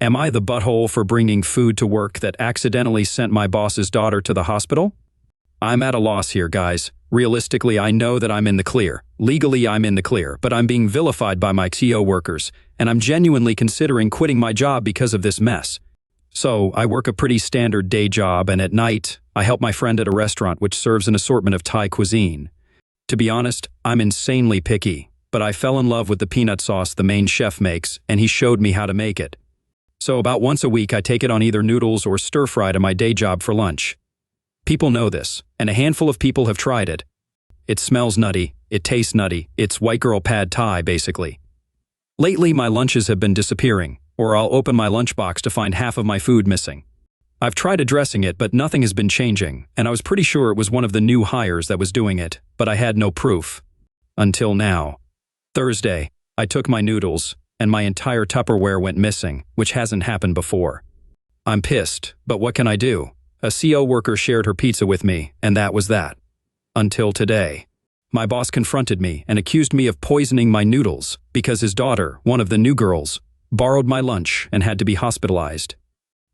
Am I the butthole for bringing food to work that accidentally sent my boss's daughter to the hospital? I'm at a loss here, guys. Realistically, I know that I'm in the clear. Legally, I'm in the clear, but I'm being vilified by my co-workers, and I'm genuinely considering quitting my job because of this mess. So, I work a pretty standard day job, and at night, I help my friend at a restaurant which serves an assortment of Thai cuisine. To be honest, I'm insanely picky, but I fell in love with the peanut sauce the main chef makes, and he showed me how to make it. So about once a week, I take it on either noodles or stir-fry to my day job for lunch. People know this, and a handful of people have tried it. It smells nutty, it tastes nutty, it's white girl pad Thai, basically. Lately, my lunches have been disappearing, or I'll open my lunchbox to find half of my food missing. I've tried addressing it, but nothing has been changing, and I was pretty sure it was one of the new hires that was doing it, but I had no proof. Until now. Thursday, I took my noodles, and my entire Tupperware went missing, which hasn't happened before. I'm pissed, but what can I do? A CO worker shared her pizza with me, and that was that. Until today. My boss confronted me and accused me of poisoning my noodles because his daughter, one of the new girls, borrowed my lunch and had to be hospitalized.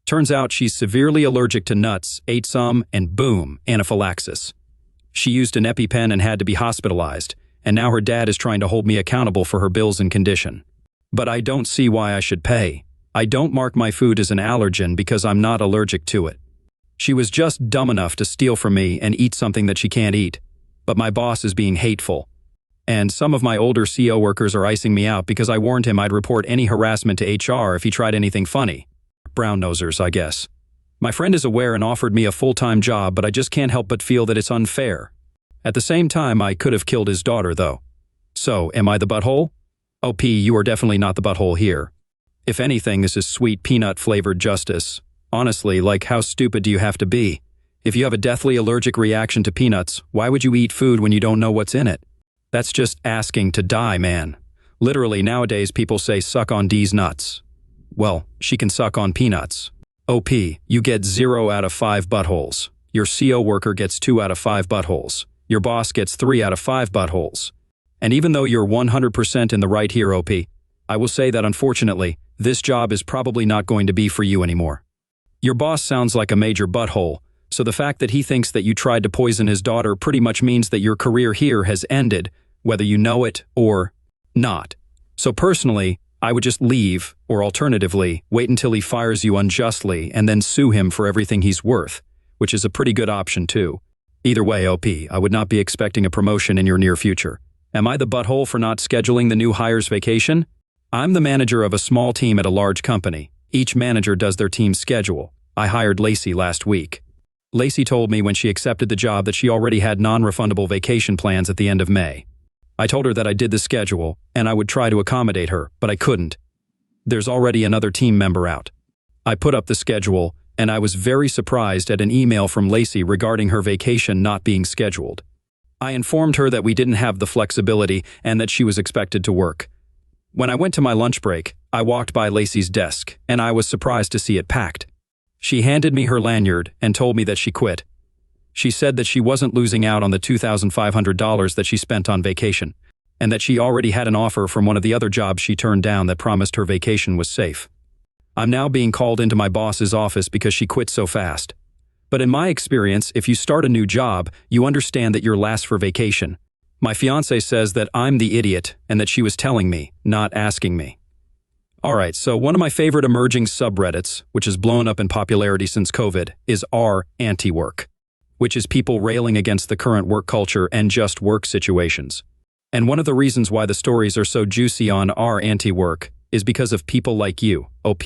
Turns out she's severely allergic to nuts, ate some, and boom, anaphylaxis. She used an EpiPen and had to be hospitalized, and now her dad is trying to hold me accountable for her bills and condition. But I don't see why I should pay. I don't mark my food as an allergen because I'm not allergic to it. She was just dumb enough to steal from me and eat something that she can't eat. But my boss is being hateful. And some of my older CO workers are icing me out because I warned him I'd report any harassment to HR if he tried anything funny. Brown-nosers, I guess. My friend is aware and offered me a full-time job, but I just can't help but feel that it's unfair. At the same time, I could have killed his daughter, though. So, am I the butthole? OP, you are definitely not the butthole here. If anything, this is sweet peanut-flavored justice. Honestly, like, how stupid do you have to be? If you have a deathly allergic reaction to peanuts, why would you eat food when you don't know what's in it? That's just asking to die, man. Literally, nowadays people say suck on D's nuts. Well, she can suck on peanuts. OP, you get 0 out of 5 buttholes. Your CO worker gets 2 out of 5 buttholes. Your boss gets 3 out of 5 buttholes. And even though you're 100% in the right here, OP, I will say that unfortunately, this job is probably not going to be for you anymore. Your boss sounds like a major butthole, so the fact that he thinks that you tried to poison his daughter pretty much means that your career here has ended, whether you know it or not. So personally, I would just leave, or alternatively, wait until he fires you unjustly and then sue him for everything he's worth, which is a pretty good option too. Either way, OP, I would not be expecting a promotion in your near future. Am I the butthole for not scheduling the new hire's vacation? I'm the manager of a small team at a large company. Each manager does their team's schedule. I hired Lacey last week. Lacey told me when she accepted the job that she already had non-refundable vacation plans at the end of May. I told her that I did the schedule, and I would try to accommodate her, but I couldn't. There's already another team member out. I put up the schedule, and I was very surprised at an email from Lacey regarding her vacation not being scheduled. I informed her that we didn't have the flexibility and that she was expected to work. When I went to my lunch break, I walked by Lacey's desk, and I was surprised to see it packed. She handed me her lanyard and told me that she quit. She said that she wasn't losing out on the $2,500 that she spent on vacation, and that she already had an offer from one of the other jobs she turned down that promised her vacation was safe. I'm now being called into my boss's office because she quit so fast. But in my experience, if you start a new job, you understand that you're last for vacation. My fiance says that I'm the idiot and that she was telling me, not asking me. Alright, so one of my favorite emerging subreddits, which has blown up in popularity since COVID, is r/anti-work, which is people railing against the current work culture and just work situations. And one of the reasons why the stories are so juicy on r/anti-work is because of people like you, OP.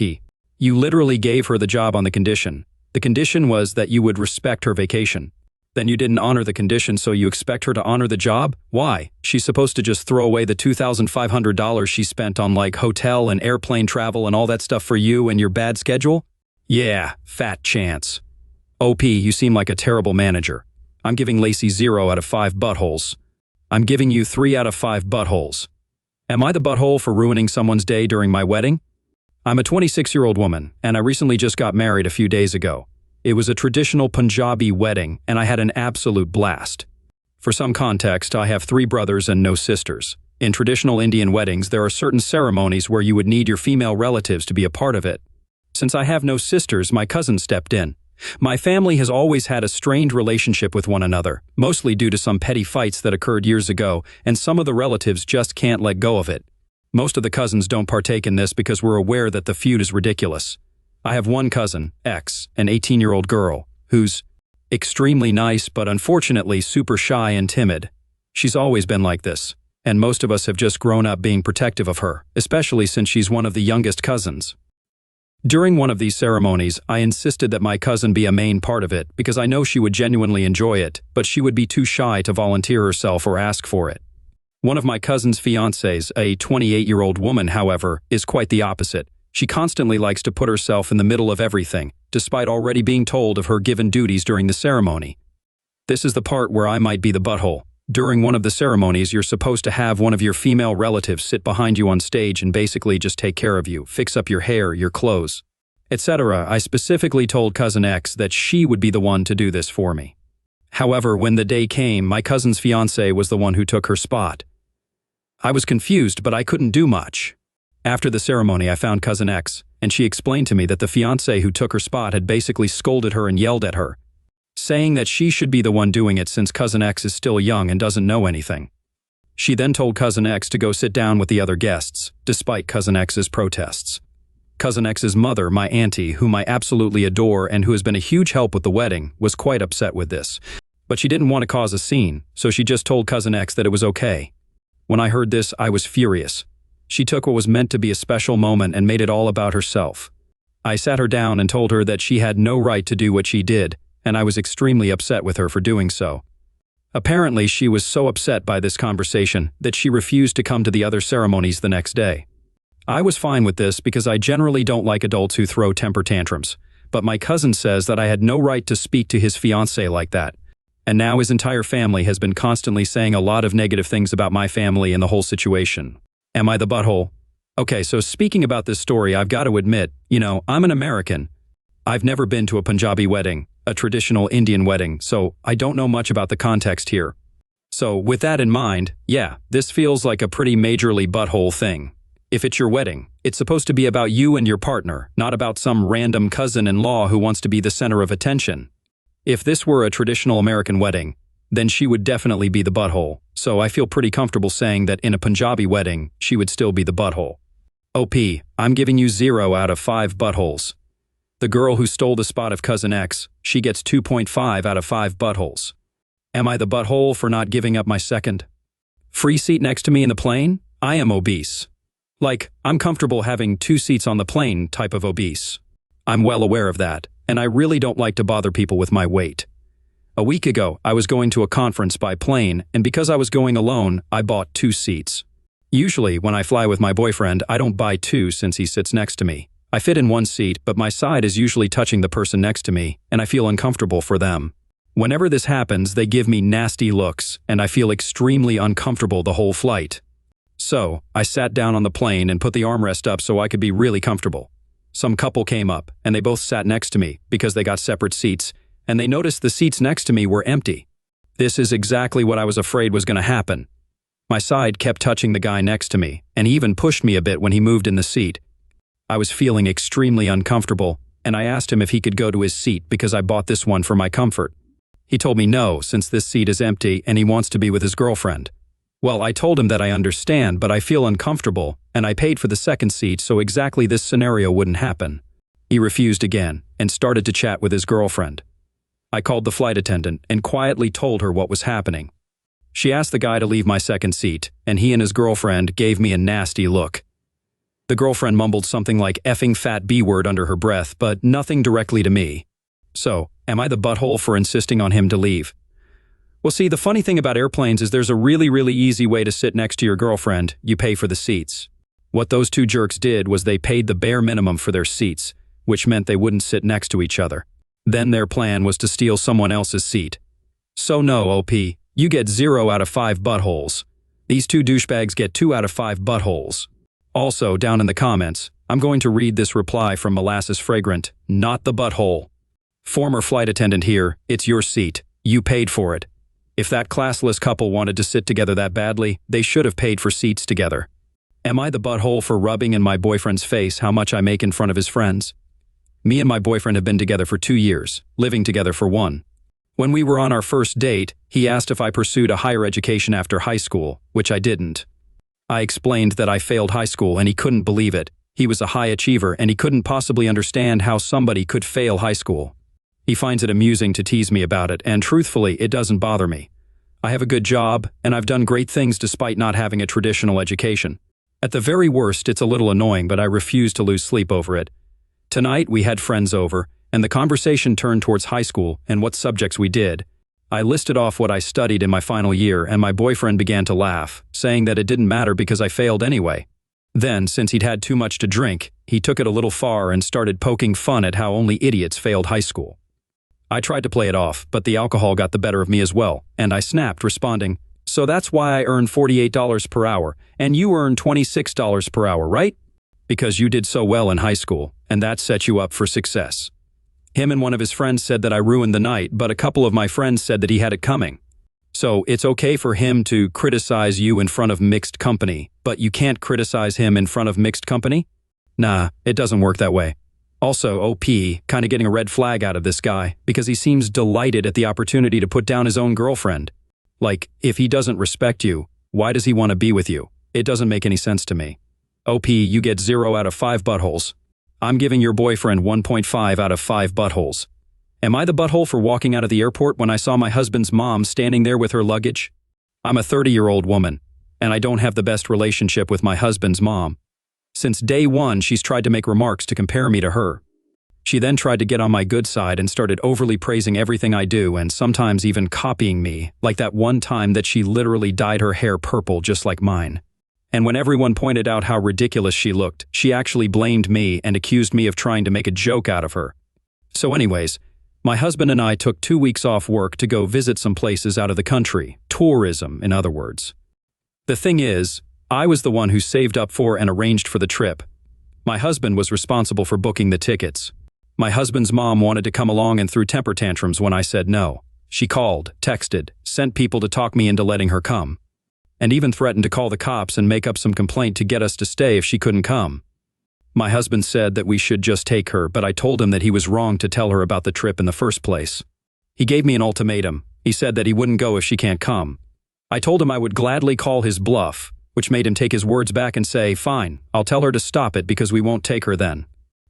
You literally gave her the job on the condition. The condition was that you would respect her vacation. Then you didn't honor the condition, so you expect her to honor the job? Why? She's supposed to just throw away the $2,500 she spent on like hotel and airplane travel and all that stuff for you and your bad schedule? Yeah, fat chance. OP, you seem like a terrible manager. I'm giving Lacey 0 out of 5 buttholes. I'm giving you 3 out of 5 buttholes. Am I the butthole for ruining someone's day during my wedding? I'm a 26-year-old woman, and I recently just got married a few days ago. It was a traditional Punjabi wedding, and I had an absolute blast. For some context, I have 3 brothers and no sisters. In traditional Indian weddings, there are certain ceremonies where you would need your female relatives to be a part of it. Since I have no sisters, my cousin stepped in. My family has always had a strained relationship with one another, mostly due to some petty fights that occurred years ago, and some of the relatives just can't let go of it. Most of the cousins don't partake in this because we're aware that the feud is ridiculous. I have one cousin, X, an 18-year-old girl, who's extremely nice but unfortunately super shy and timid. She's always been like this, and most of us have just grown up being protective of her, especially since she's one of the youngest cousins. During one of these ceremonies, I insisted that my cousin be a main part of it because I know she would genuinely enjoy it, but she would be too shy to volunteer herself or ask for it. One of my cousin's fiancées, a 28-year-old woman, however, is quite the opposite. She constantly likes to put herself in the middle of everything, despite already being told of her given duties during the ceremony. This is the part where I might be the butthole. During one of the ceremonies, you're supposed to have one of your female relatives sit behind you on stage and basically just take care of you, fix up your hair, your clothes, etc. I specifically told Cousin X that she would be the one to do this for me. However, when the day came, my cousin's fiancé was the one who took her spot. I was confused, but I couldn't do much. After the ceremony, I found Cousin X, and she explained to me that the fiancé who took her spot had basically scolded her and yelled at her, saying that she should be the one doing it since Cousin X is still young and doesn't know anything. She then told Cousin X to go sit down with the other guests, despite Cousin X's protests. Cousin X's mother, my auntie, whom I absolutely adore and who has been a huge help with the wedding, was quite upset with this. But she didn't want to cause a scene, so she just told Cousin X that it was okay. When I heard this, I was furious. She took what was meant to be a special moment and made it all about herself. I sat her down and told her that she had no right to do what she did, and I was extremely upset with her for doing so. Apparently, she was so upset by this conversation that she refused to come to the other ceremonies the next day. I was fine with this because I generally don't like adults who throw temper tantrums, but my cousin says that I had no right to speak to his fiancée like that, and now his entire family has been constantly saying a lot of negative things about my family and the whole situation. Am I the butthole? Okay, so speaking about this story, I've got to admit, I'm an American. I've never been to a Punjabi wedding, a traditional Indian wedding, so I don't know much about the context here. So with that in mind, yeah, this feels like a pretty majorly butthole thing. If it's your wedding, it's supposed to be about you and your partner, not about some random cousin-in-law who wants to be the center of attention. If this were a traditional American wedding, then she would definitely be the butthole, so I feel pretty comfortable saying that in a Punjabi wedding, she would still be the butthole. OP, I'm giving you 0 out of 5 buttholes. The girl who stole the spot of Cousin X, she gets 2.5 out of 5 buttholes. Am I the butthole for not giving up my second? Free seat next to me in the plane? I am obese. Like, I'm comfortable having 2 seats on the plane type of obese. I'm well aware of that, and I really don't like to bother people with my weight. A week ago, I was going to a conference by plane, and because I was going alone, I bought 2 seats. Usually, when I fly with my boyfriend, I don't buy 2 since he sits next to me. I fit in 1 seat, but my side is usually touching the person next to me, and I feel uncomfortable for them. Whenever this happens, they give me nasty looks, and I feel extremely uncomfortable the whole flight. So, I sat down on the plane and put the armrest up so I could be really comfortable. Some couple came up, and they both sat next to me because they got separate seats, and they noticed the seats next to me were empty. This is exactly what I was afraid was going to happen. My side kept touching the guy next to me, and he even pushed me a bit when he moved in the seat. I was feeling extremely uncomfortable, and I asked him if he could go to his seat because I bought this one for my comfort. He told me no, since this seat is empty and he wants to be with his girlfriend. Well, I told him that I understand, but I feel uncomfortable, and I paid for the second seat so exactly this scenario wouldn't happen. He refused again and started to chat with his girlfriend. I called the flight attendant and quietly told her what was happening. She asked the guy to leave my second seat, and he and his girlfriend gave me a nasty look. The girlfriend mumbled something like effing fat B-word under her breath, but nothing directly to me. So, am I the butthole for insisting on him to leave? Well, see, the funny thing about airplanes is there's a really easy way to sit next to your girlfriend. You pay for the seats. What those 2 jerks did was they paid the bare minimum for their seats, which meant they wouldn't sit next to each other. Then their plan was to steal someone else's seat. So no, OP, you get 0 out of 5 buttholes. These 2 douchebags get 2 out of 5 buttholes. Also, down in the comments, I'm going to read this reply from Molasses Fragrant, not the butthole. Former flight attendant here, it's your seat. You paid for it. If that classless couple wanted to sit together that badly, they should have paid for seats together. Am I the butthole for rubbing in my boyfriend's face how much I make in front of his friends? Me and my boyfriend have been together for 2 years, living together for 1. When we were on our first date, he asked if I pursued a higher education after high school, which I didn't. I explained that I failed high school and he couldn't believe it. He was a high achiever and he couldn't possibly understand how somebody could fail high school. He finds it amusing to tease me about it, and truthfully, it doesn't bother me. I have a good job, and I've done great things despite not having a traditional education. At the very worst, it's a little annoying, but I refuse to lose sleep over it. Tonight, we had friends over, and the conversation turned towards high school and what subjects we did. I listed off what I studied in my final year, and my boyfriend began to laugh, saying that it didn't matter because I failed anyway. Then, since he'd had too much to drink, he took it a little far and started poking fun at how only idiots failed high school. I tried to play it off, but the alcohol got the better of me as well, and I snapped, responding, "So that's why I earn $48 per hour, and you earn $26 per hour, right? Because you did so well in high school, and that set you up for success." Him and one of his friends said that I ruined the night, but a couple of my friends said that he had it coming. So it's okay for him to criticize you in front of mixed company, but you can't criticize him in front of mixed company? Nah, it doesn't work that way. Also, OP, kinda getting a red flag out of this guy, because he seems delighted at the opportunity to put down his own girlfriend. Like, if he doesn't respect you, why does he want to be with you? It doesn't make any sense to me. OP, you get 0 out of 5 buttholes. I'm giving your boyfriend 1.5 out of 5 buttholes. Am I the butthole for walking out of the airport when I saw my husband's mom standing there with her luggage? I'm a 30-year-old woman, and I don't have the best relationship with my husband's mom. Since day one, she's tried to make remarks to compare me to her. She then tried to get on my good side and started overly praising everything I do and sometimes even copying me, like that one time that she literally dyed her hair purple just like mine. And when everyone pointed out how ridiculous she looked, she actually blamed me and accused me of trying to make a joke out of her. So anyways, my husband and I took 2 weeks off work to go visit some places out of the country, tourism, in other words. The thing is, I was the one who saved up for and arranged for the trip. My husband was responsible for booking the tickets. My husband's mom wanted to come along and threw temper tantrums when I said no. She called, texted, sent people to talk me into letting her come, and even threatened to call the cops and make up some complaint to get us to stay if she couldn't come. My husband said that we should just take her, but I told him that he was wrong to tell her about the trip in the first place. He gave me an ultimatum. He said that he wouldn't go if she can't come. I told him I would gladly call his bluff, which made him take his words back and say, "Fine, I'll tell her to stop it because we won't take her then."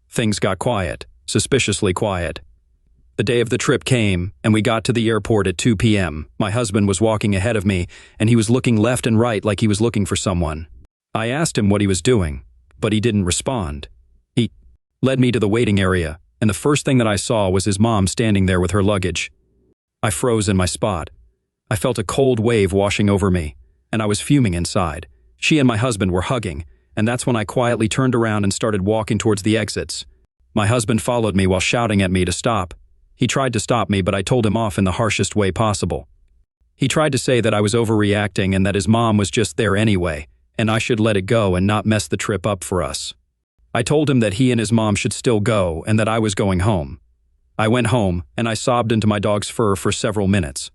Things got quiet, suspiciously quiet. The day of the trip came, and we got to the airport at 2 p.m. My husband was walking ahead of me, and he was looking left and right like he was looking for someone. I asked him what he was doing, but he didn't respond. He led me to the waiting area, and the first thing that I saw was his mom standing there with her luggage. I froze in my spot. I felt a cold wave washing over me, and I was fuming inside. She and my husband were hugging, and that's when I quietly turned around and started walking towards the exits. My husband followed me while shouting at me to stop. He tried to stop me, but I told him off in the harshest way possible. He tried to say that I was overreacting and that his mom was just there anyway, and I should let it go and not mess the trip up for us. I told him that he and his mom should still go and that I was going home. I went home, and I sobbed into my dog's fur for several minutes.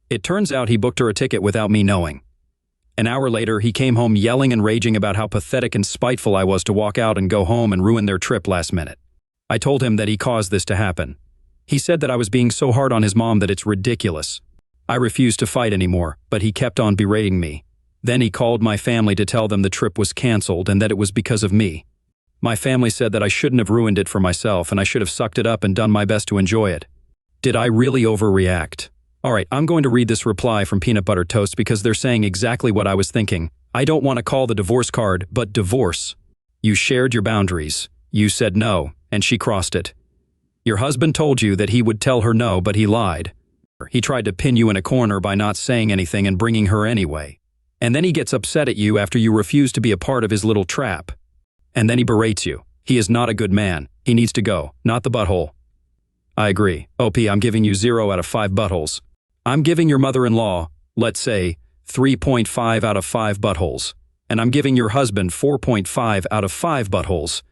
It turns out he booked her a ticket without me knowing. An hour later, he came home yelling and raging about how pathetic and spiteful I was to walk out and go home and ruin their trip last minute. I told him that he caused this to happen. He said that I was being so hard on his mom that it's ridiculous. I refused to fight anymore, but he kept on berating me. Then he called my family to tell them the trip was canceled and that it was because of me. My family said that I shouldn't have ruined it for myself and I should have sucked it up and done my best to enjoy it. Did I really overreact? Alright, I'm going to read this reply from Peanut Butter Toast because they're saying exactly what I was thinking. I don't want to call the divorce card, but divorce. You shared your boundaries. You said no, and she crossed it. Your husband told you that he would tell her no, but he lied. He tried to pin you in a corner by not saying anything and bringing her anyway. And then he gets upset at you after you refuse to be a part of his little trap. And then he berates you. He is not a good man. He needs to go, not the butthole. I agree. OP, I'm giving you 0 out of 5 buttholes. I'm giving your mother-in-law, let's say, 3.5 out of 5 buttholes. And I'm giving your husband 4.5 out of 5 buttholes.